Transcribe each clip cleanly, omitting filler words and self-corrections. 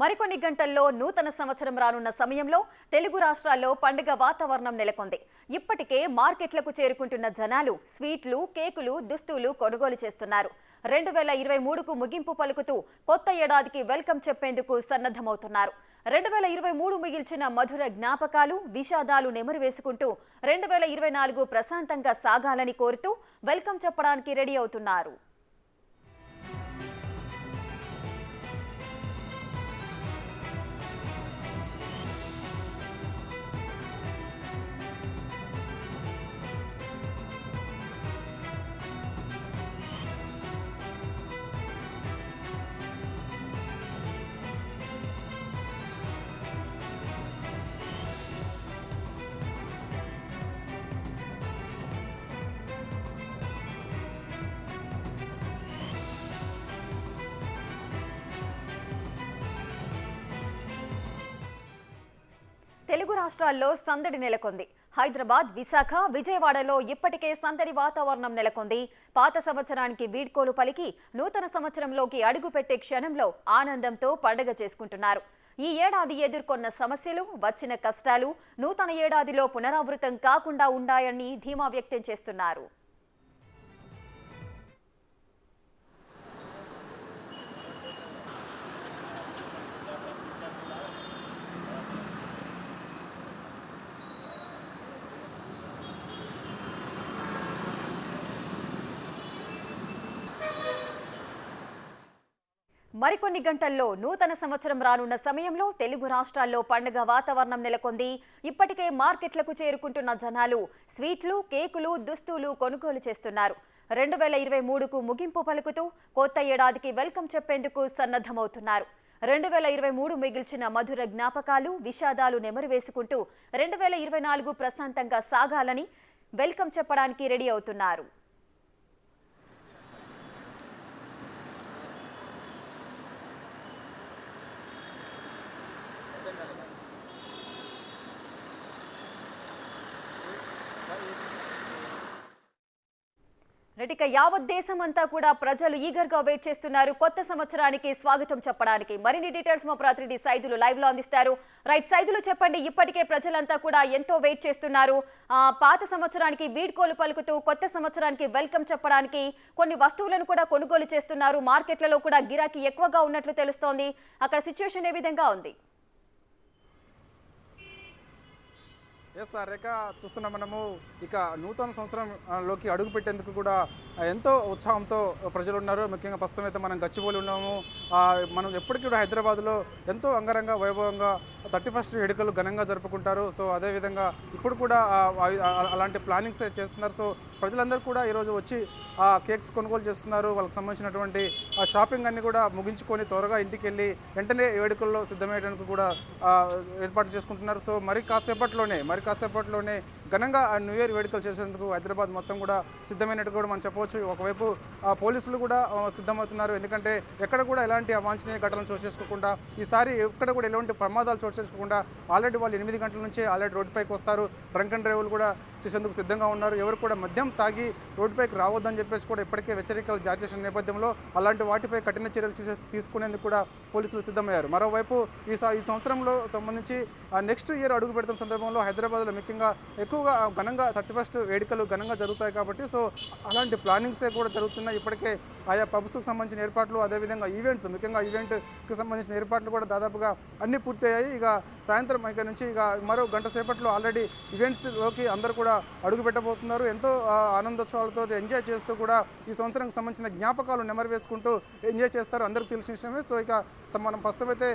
మరికొన్ని గంటల్లో నూతన సంవత్సరం రానున్న సమయంలో తెలుగు రాష్ట్రాల్లో పండుగ వాతావరణం నెలకొంది. ఇప్పటికే మార్కెట్లకు చేరుకుంటున్న జనాలు స్వీట్లు, కేకులు, దుస్తులు కొనుగోలు చేస్తున్నారు. 2023కు ముగింపు పలుకుతూ కొత్త ఏడాదికి వెల్కమ్ చెప్పేందుకు సన్నద్ధమవుతున్నారు. 2023 మిగిల్చిన మధుర జ్ఞాపకాలు, విషాదాలు నెమరు వేసుకుంటూ 2024 ప్రశాంతంగా సాగాలని కోరుతూ వెల్కమ్ చెప్పడానికి రెడీ అవుతున్నారు. తెలుగు రాష్ట్రాల్లో సందడి నెలకొంది. హైదరాబాద్, విశాఖ, విజయవాడలో ఇప్పటికే సందడి వాతావరణం నెలకొంది. పాత సంవత్సరానికి వీడ్కోలు పలికి నూతన సంవత్సరంలోకి అడుగుపెట్టే క్షణంలో ఆనందంతో పండుగ చేసుకుంటున్నారు. ఈ ఏడాది ఎదుర్కొన్న సమస్యలు, వచ్చిన కష్టాలు నూతన ఏడాదిలో పునరావృతం కాకుండా ఉండాలని ధీమా వ్యక్తం చేస్తున్నారు. మరికొన్ని గంటల్లో నూతన సంవత్సరం రానున్న సమయంలో తెలుగు రాష్ట్రాల్లో పండుగ వాతావరణం నెలకొంది. ఇప్పటికే మార్కెట్లకు చేరుకుంటున్న జనాలు స్వీట్లు, కేకులు, దుస్తులు కొనుగోలు చేస్తున్నారు. 2023కు ముగింపు పలుకుతూ కొత్త ఏడాదికి వెల్కమ్ చెప్పేందుకు సన్నద్ధమవుతున్నారు. 2023 మిగిల్చిన మధుర జ్ఞాపకాలు, విషాదాలు నెమరు వేసుకుంటూ 2024 ప్రశాంతంగా సాగాలని వెల్కమ్ చెప్పడానికి రెడీ అవుతున్నారు. యావత్ దేశం అంతా కూడా ప్రజలు ఈగర్గా వెయిట్ చేస్తున్నారు కొత్త సంవత్సరానికి స్వాగతం చెప్పడానికి. మరిన్ని డీటెయిల్స్ మా ప్రతినిధి సైదులు లైవ్ లో అందిస్తారు. రైట్ సైదులు, చెప్పండి. ఇప్పటికే ప్రజలంతా కూడా ఎంతో వెయిట్ చేస్తున్నారు. పాత సంవత్సరానికి వీడ్కోలు పలుకుతూ కొత్త సంవత్సరానికి వెల్కమ్ చెప్పడానికి కొన్ని వస్తువులను కూడా కొనుగోలు చేస్తున్నారు. మార్కెట్లలో కూడా గిరాకీ ఎక్కువగా ఉన్నట్లు తెలుస్తోంది. అక్కడ సిచ్యువేషన్ ఏ విధంగా ఉంది? ఎస్ రేఖ, చూస్తున్నాం మనము ఇక నూతన సంవత్సరంలోకి అడుగు పెట్టేందుకు కూడా ఎంతో ఉత్సాహంతో ప్రజలు ఉన్నారు. ముఖ్యంగా ప్రస్తుతం అయితే మనం గచ్చిబౌలి ఉన్నాము. మనం ఎప్పటికీ కూడా హైదరాబాద్లో ఎంతో అంగరంగ వైభవంగా 31st వేడుకలు ఘనంగా జరుపుకుంటారు. సో అదేవిధంగా ఇప్పుడు కూడా అలాంటి ప్లానింగ్స్ చేస్తున్నారు. సో ప్రజలందరూ కూడా ఈరోజు వచ్చి కేక్స్ కొనుగోలు చేస్తున్నారు. వాళ్ళకి సంబంధించినటువంటి షాపింగ్ అన్ని కూడా ముగించుకొని త్వరగా ఇంటికి వెళ్ళి వెంటనే వేడుకల్లో సిద్ధమయ్యేందుకు కూడా ఏర్పాటు చేసుకుంటున్నారు. సో మరి కాసేపట్లోనే ఘనంగా న్యూ ఇయర్ వేడుకలు చేసేందుకు హైదరాబాద్ మొత్తం కూడా సిద్ధమైనట్టు కూడా మనం చెప్పవచ్చు. ఒకవైపు పోలీసులు కూడా సిద్ధమవుతున్నారు. ఎందుకంటే ఎక్కడ కూడా ఎలాంటి అవాంఛనీయ ఘటనలు చోటు చేసుకోకుండా, ఈసారి ఎక్కడ కూడా ఎలాంటి ప్రమాదాలు చోటు చేసుకోకుండా ఆల్రెడీ వాళ్ళు 8 గంటల నుంచే ఆల్రెడీ రోడ్డుపైకి వస్తారు. డ్రంక్ అండ్ డ్రైవ్లు కూడా చేసేందుకు సిద్ధంగా ఉన్నారు. ఎవరు కూడా మద్యం తాగి రోడ్డుపైకి రావద్దని చెప్పేసి కూడా ఇప్పటికే హెచ్చరికలు జారీ చేసిన నేపథ్యంలో అలాంటి వాటిపై కఠిన చర్యలు తీసుకునేందుకు కూడా పోలీసులు సిద్ధమయ్యారు. మరోవైపు ఈ సంవత్సరంలో సంబంధించి నెక్స్ట్ ఇయర్ అడుగు పెడుతున్న సందర్భంలో హైదరాబాద్లో ముఖ్యంగా ఎక్కువగా ఘనంగా 31st వేడుకలు ఘనంగా జరుగుతాయి కాబట్టి సో అలాంటి ప్లానింగ్సే కూడా జరుగుతున్నాయి. ఇప్పటికే ఆయా పబ్స్కి సంబంధించిన ఏర్పాట్లు, అదేవిధంగా ఈవెంట్స్, ముఖ్యంగా ఈవెంట్కి సంబంధించిన ఏర్పాట్లు కూడా దాదాపుగా అన్నీ పూర్తయ్యాయి. ఇక సాయంత్రం ఇక్కడ నుంచి ఇక మరో గంట సేపట్లో ఆల్రెడీ ఈవెంట్స్లోకి అందరూ కూడా అడుగు పెట్టబోతున్నారు. ఎంతో ఆనందోత్సవాలతో ఎంజాయ్ చేస్తూ కూడా ఈ సంవత్సరానికి సంబంధించిన జ్ఞాపకాలు నెమరు వేసుకుంటూ ఎంజాయ్ చేస్తారు. అందరికీ తెలిసిన విషయమే. సో ఇక మనం ప్రస్తుతం అయితే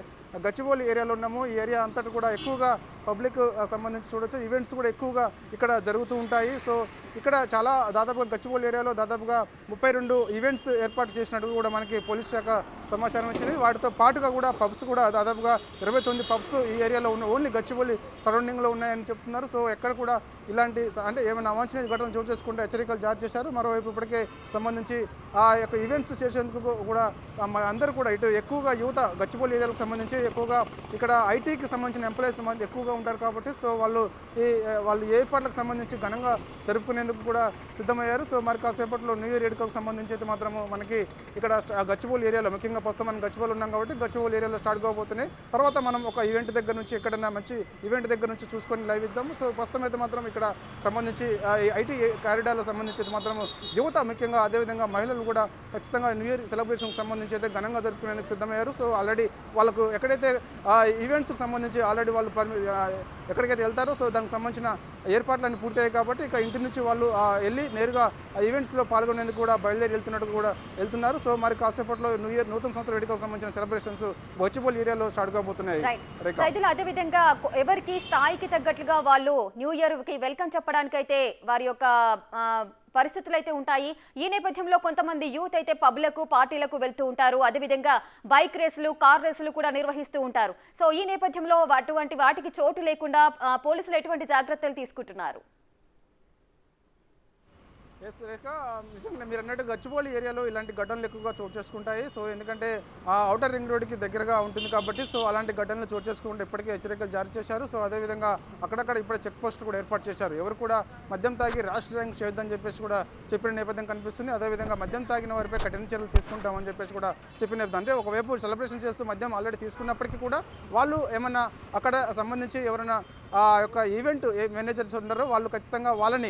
గచ్చిబౌలి ఏరియాలో ఉన్నాము. ఈ ఏరియా అంతటా కూడా ఎక్కువగా పబ్లిక్ సంబంధించి చూడొచ్చు. ఈవెంట్స్ కూడా ఎక్కువగా ఇక్కడ జరుగుతూ ఉంటాయి. సో ఇక్కడ చాలా దాదాపుగా గచ్చిబౌలి ఏరియాలో దాదాపుగా 32 ఈవెంట్స్ ఏర్పాటు చేసినట్టు కూడా మనకి పోలీస్ శాఖ సమాచారం ఇచ్చింది. వాటితో పాటుగా కూడా పబ్స్ కూడా దాదాపుగా 29 పబ్స్ ఈ ఏరియాలో ఉన్న ఓన్లీ గచ్చిబౌలి సరౌండింగ్లో ఉన్నాయని చెప్తున్నారు. సో ఎక్కడ కూడా ఇలాంటి అంటే ఏమైనా అవాంఛనీయ ఘటనలు చోటు చేసుకుంటే హెచ్చరికలు జారీ చేశారు. మరోవైపు ఇప్పటికే సంబంధించి ఆ యొక్క ఈవెంట్స్ చేసేందుకు కూడా అందరూ కూడా ఇటు ఎక్కువగా యువత గచ్చిబౌలి ఏరియాలకు సంబంధించి ఎక్కువగా ఇక్కడ ఐటీకి సంబంధించిన ఎంప్లాయీస్ ఎక్కువగా ఉంటారు కాబట్టి సో వాళ్ళు ఏర్పాట్లకు సంబంధించి ఘనంగా జరుపుకునేందుకు కూడా సిద్ధమయ్యారు. సో మరి కాసేపట్లో న్యూ ఇయర్ వేడుకలకు సంబంధించి అయితే మాత్రము మనకి ఇక్కడ గచ్చిబౌలి ఏరియాలో ముఖ్యంగా ముఖ్యంగా ప్రస్తుతం మనం గచ్చిబౌలి ఉన్నాం కాబట్టి గచ్చిబౌలి ఏరియాలో స్టార్ట్ కాబోతున్నాయి. తర్వాత మనం ఒక ఈవెంట్ దగ్గర నుంచి ఎక్కడైనా మంచి ఈవెంట్ దగ్గర నుంచి చూసుకొని లైవ్ ఇద్దాము. సో ప్రస్తుతం అయితే మాత్రం ఇక్కడ సంబంధించి ఐటీ కారిడార్లో సంబంధించి మాత్రం యువత ముఖ్యంగా అదేవిధంగా మహిళలు కూడా ఖచ్చితంగా న్యూ ఇయర్ సెలబ్రేషన్కి సంబంధించి అయితే ఘనంగా జరుపుకునేందుకు సిద్ధమయ్యారు. సో ఆల్రెడీ వాళ్ళకు ఎక్కడైతే ఈవెంట్స్కి సంబంధించి ఆల్రెడీ వాళ్ళు ఎక్కడికైతే వెళ్తారో సో దానికి సంబంధించిన ఏర్పాట్లన్నీ పూర్తయ్యాయి కాబట్టి ఇక ఇంటి నుంచి వాళ్ళు వెళ్ళి నేరుగా ఆ ఈవెంట్స్లో పాల్గొనేందుకు కూడా బయలుదేరి వెళ్తున్నట్టు కూడా వెళ్తున్నారు. సో మరి కాసేపట్లో నూతన సంవత్సర వేడుకలకు సంబంధించిన సెలబ్రేషన్స్ గచ్చిబౌలి ఏరియాలో స్టార్ట్ కాబోతున్నాయి. సైదులు అదేవిధంగా ఎవరికి స్థాయికి తగ్గట్లుగా వాళ్ళు న్యూ ఇయర్కి వెల్కమ్ చెప్పడానికైతే వారి యొక్క పరిస్థితులు అయితే ఉంటాయి. ఈ నేపథ్యంలో కొంతమంది యూత్ అయితే పబ్లకు పార్టీలకు వెళ్తూ ఉంటారు. అదేవిధంగా బైక్ రేసులు కార్ రేసులు కూడా నిర్వహిస్తూ ఉంటారు. సో ఈ నేపథ్యంలో అటువంటి వాటికి చోటు లేకుండా పోలీసులు ఎటువంటి జాగ్రత్తలు తీసుకుంటున్నారు? ఎస్ రేఖ, నిజంగా మీరు అన్నట్టు గచ్చిబౌలి ఏరియాలో ఇలాంటి ఘటనలు ఎక్కువగా చోటు చేసుకుంటాయి. సో ఎందుకంటే ఆ ఔటర్ రింగ్ రోడ్కి దగ్గరగా ఉంటుంది కాబట్టి సో అలాంటి ఘటనలు చోటు చేసుకుంటే ఇప్పటికే హెచ్చరికలు జారీ చేశారు. సో అదేవిధంగా అక్కడక్కడ ఇప్పుడే చెక్ పోస్ట్ కూడా ఏర్పాటు చేశారు. ఎవరు కూడా మద్యం తాగి ర్యాష్ డ్రైవింగ్ చేయొద్దని చెప్పేసి కూడా చెప్పిన నేపథ్యం కనిపిస్తుంది. అదేవిధంగా మద్యం తాగిన వారిపై కఠిన చర్యలు తీసుకుంటామని చెప్పేసి కూడా చెప్పిన నేపథ్యం. అంటే ఒకవైపు సెలబ్రేషన్ చేస్తూ మద్యం ఆల్రెడీ తీసుకున్నప్పటికీ కూడా వాళ్ళు ఏమన్నా అక్కడ సంబంధించి ఎవరైనా ఆ యొక్క ఈవెంట్ మేనేజర్స్ ఉన్నారో వాళ్ళు ఖచ్చితంగా వాళ్ళని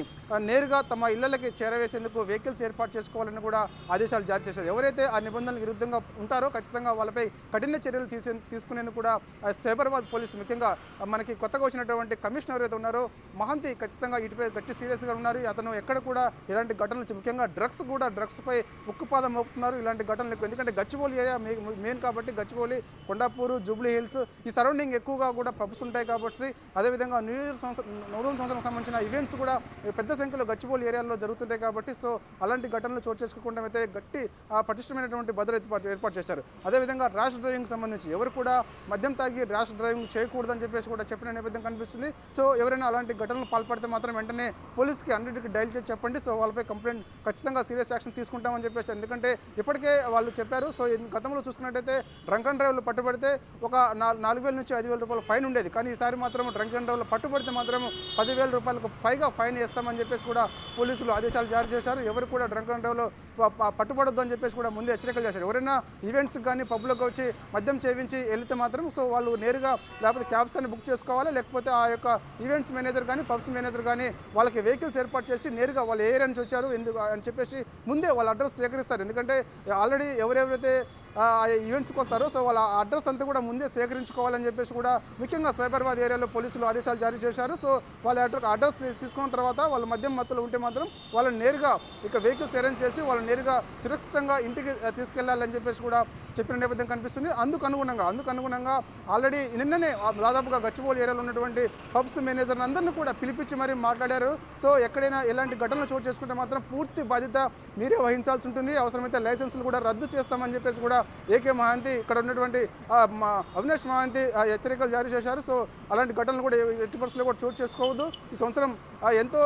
నేరుగా తమ ఇళ్లకి చేరవేసేందుకు వెహికల్స్ ఏర్పాటు చేసుకోవాలని కూడా ఆదేశాలు జారీ చేశారు. ఎవరైతే ఆ నిబంధనలకు విరుద్ధంగా ఉంటారో ఖచ్చితంగా వాళ్ళపై కఠిన చర్యలు తీసుకునేందుకు కూడా సైబరాబాద్ పోలీసు ముఖ్యంగా మనకి కొత్తగా వచ్చినటువంటి కమిషనర్ ఎవరైతే ఉన్నారో మహంతి ఖచ్చితంగా ఇటుపై గట్టి సీరియస్గా ఉన్నారు. అతను ఎక్కడ కూడా ఇలాంటి ఘటనలు ముఖ్యంగా డ్రగ్స్పై ఉక్కుపాదం మోపుతున్నారు. ఇలాంటి ఘటనలు ఎందుకంటే గచ్చిబౌలి ఏరియా మెయిన్ కాబట్టి గచ్చిబౌలి, కొండాపూర్, జూబ్లీ హిల్స్ ఈ సరౌండింగ్ ఎక్కువగా కూడా పబ్స్ ఉంటాయి కాబట్టి అదేవిధంగా నూతన సంవత్సరం సంబంధించిన ఈవెంట్స్ కూడా పెద్ద సంఖ్యలో గచ్చిబౌలి ఏరియాలో జరుగుతుంటాయి కాబట్టి సో అలాంటి ఘటనలు చోటు చేసుకోకుండా అయితే గట్టి పటిష్టమైనటువంటి భద్రత ఏర్పాటు చేశారు. అదేవిధంగా ర్యాష్ డ్రైవింగ్ సంబంధించి ఎవరు కూడా మద్యం తాగి ర్యాష్ డ్రైవింగ్ చేయకూడదని చెప్పేసి కూడా చెప్పిన నేపథ్యం కనిపిస్తుంది. సో ఎవరైనా అలాంటి ఘటనలు పాల్పడితే మాత్రం వెంటనే పోలీస్కి 100కి డైల్ చేసి చెప్పండి. సో వాళ్ళపై కంప్లైంట్ ఖచ్చితంగా సీరియస్ యాక్షన్ తీసుకుంటామని చెప్పేసి ఎందుకంటే ఇప్పటికే వాళ్ళు చెప్పారు. సో గతంలో చూసుకున్నట్టయితే డ్రంక్ అండ్ డ్రైవ్లో పట్టుబడితే ఒక 4,000 నుంచి 5,000 రూపాయలు ఫైన్ ఉండేది. కానీ ఈసారి మాత్రం డ్రంక్ అండ్ డ్రైవ్లో పట్టుబడితే మాత్రం 10,000 రూపాయలకు పైగా ఫైన్ వేస్తామని చెప్పేసి కూడా పోలీసులు ఆదేశాలు జారీ చేశారు. ఎవరు కూడా డ్రంక్ అండ్ డ్రైవ్లో పట్టుబడొద్దు అని చెప్పేసి కూడా ముందే హెచ్చరికలు చేశారు. ఎవరైనా ఈవెంట్స్ కానీ పబ్లోకి వచ్చి మద్యం సేవించి వెళితే మాత్రం సో వాళ్ళు నేరుగా లేకపోతే క్యాబ్స్ అని బుక్ చేసుకోవాలి, లేకపోతే ఆ యొక్క ఈవెంట్స్ మేనేజర్ కానీ పబ్స్ మేనేజర్ కానీ వాళ్ళకి వెహికల్స్ ఏర్పాటు చేసి నేరుగా వాళ్ళ ఏరియా నుంచి వచ్చారు ఎందుకు అని చెప్పేసి ముందే వాళ్ళ అడ్రస్ సేకరిస్తారు. ఎందుకంటే ఆల్రెడీ ఎవరెవరైతే ఈవెంట్స్కి వస్తారో సో వాళ్ళ అడ్రస్ అంతా కూడా ముందే సేకరించుకోవాలని చెప్పేసి కూడా ముఖ్యంగా సైబరాబాద్ ఏరియాలో పోలీసులు ఆదేశాలు జారీ చేశారు. సో వాళ్ళ అడ్రస్ తీసుకున్న తర్వాత వాళ్ళ మద్యం మత్తులో ఉంటే మాత్రం వాళ్ళని నేరుగా ఇక వెహికల్స్ అరేంజ్ చేసి వాళ్ళని నేరుగా సురక్షితంగా ఇంటికి తీసుకెళ్లాలని చెప్పేసి కూడా చెప్పిన నేపథ్యం కనిపిస్తుంది. అందుకు అనుగుణంగా ఆల్రెడీ నిన్ననే దాదాపుగా గచ్చిబౌలి ఏరియాలో ఉన్నటువంటి పబ్స్ మేనేజర్ అందరినీ కూడా పిలిపించి మరీ మాట్లాడారు. సో ఎక్కడైనా ఎలాంటి ఘటనలు చోటు చేసుకుంటే మాత్రం పూర్తి బాధ్యత మీరే వహించాల్సి ఉంటుంది, అవసరమైతే లైసెన్సులు కూడా రద్దు చేస్తామని చెప్పేసి కూడా ఏకే మహాంతి ఇక్కడ ఉన్నటువంటి అవినాష్ మహాంతి హెచ్చరికలు జారీ చేశారు. సో అలాంటి ఘటనలు కూడా ఎట్టి పరిస్థితుల్లో కూడా చోటు చేసుకోవద్దు. ఈ సంవత్సరం ఎంతో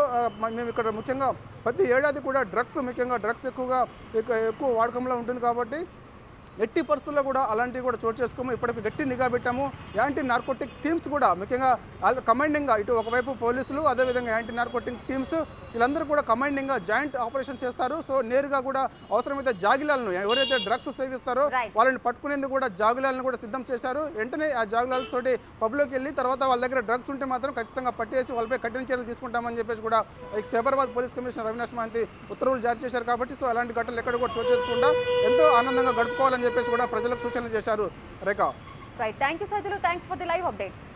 మేము ఇక్కడ ముఖ్యంగా ప్రతి ఏడాది కూడా ముఖ్యంగా డ్రగ్స్ ఎక్కువ వాడకంలో ఉంటుంది కాబట్టి ఎట్టి పరిస్థితుల్లో కూడా అలాంటివి కూడా చోటు చేసుకోము. ఇప్పటికి గట్టి నిఘా పెట్టాము. యాంటీ నార్కోటిక్ టీమ్స్ కూడా ముఖ్యంగా కమాండింగ్గా ఇటు ఒకవైపు పోలీసులు అదేవిధంగా యాంటీ నార్కోటిక్ టీమ్స్ వీళ్ళందరూ కూడా కమాండింగ్గా జాయింట్ ఆపరేషన్ చేస్తారు. సో నేరుగా కూడా అవసరమైతే జాగిలాలను ఎవరైతే డ్రగ్స్ సేవిస్తారో వాళ్ళని పట్టుకునేందుకు కూడా జాగిలాలను కూడా సిద్ధం చేశారు. వెంటనే ఆ జాగిలాలతోటి పబ్లోకి వెళ్ళి తర్వాత వాళ్ళ దగ్గర డ్రగ్స్ ఉంటే మాత్రం ఖచ్చితంగా పట్టేసి వాళ్ళపై కఠిన చర్యలు తీసుకుంటామని చెప్పేసి కూడా సైబరాబాద్ పోలీస్ కమిషనర్ అవినాష్ మహాంతి ఉత్తర్వులు జారీ చేశారు. కాబట్టి సో అలాంటి ఘటనలు ఎక్కడ కూడా చోటు చేసుకుంటా ఎంతో ఆనందంగా గడుపుకోవాలని చెప్పేసి కూడా ప్రజలకు సూచనలు చేశారు. Rekha, right, thank you Saidulu, thanks for the live updates.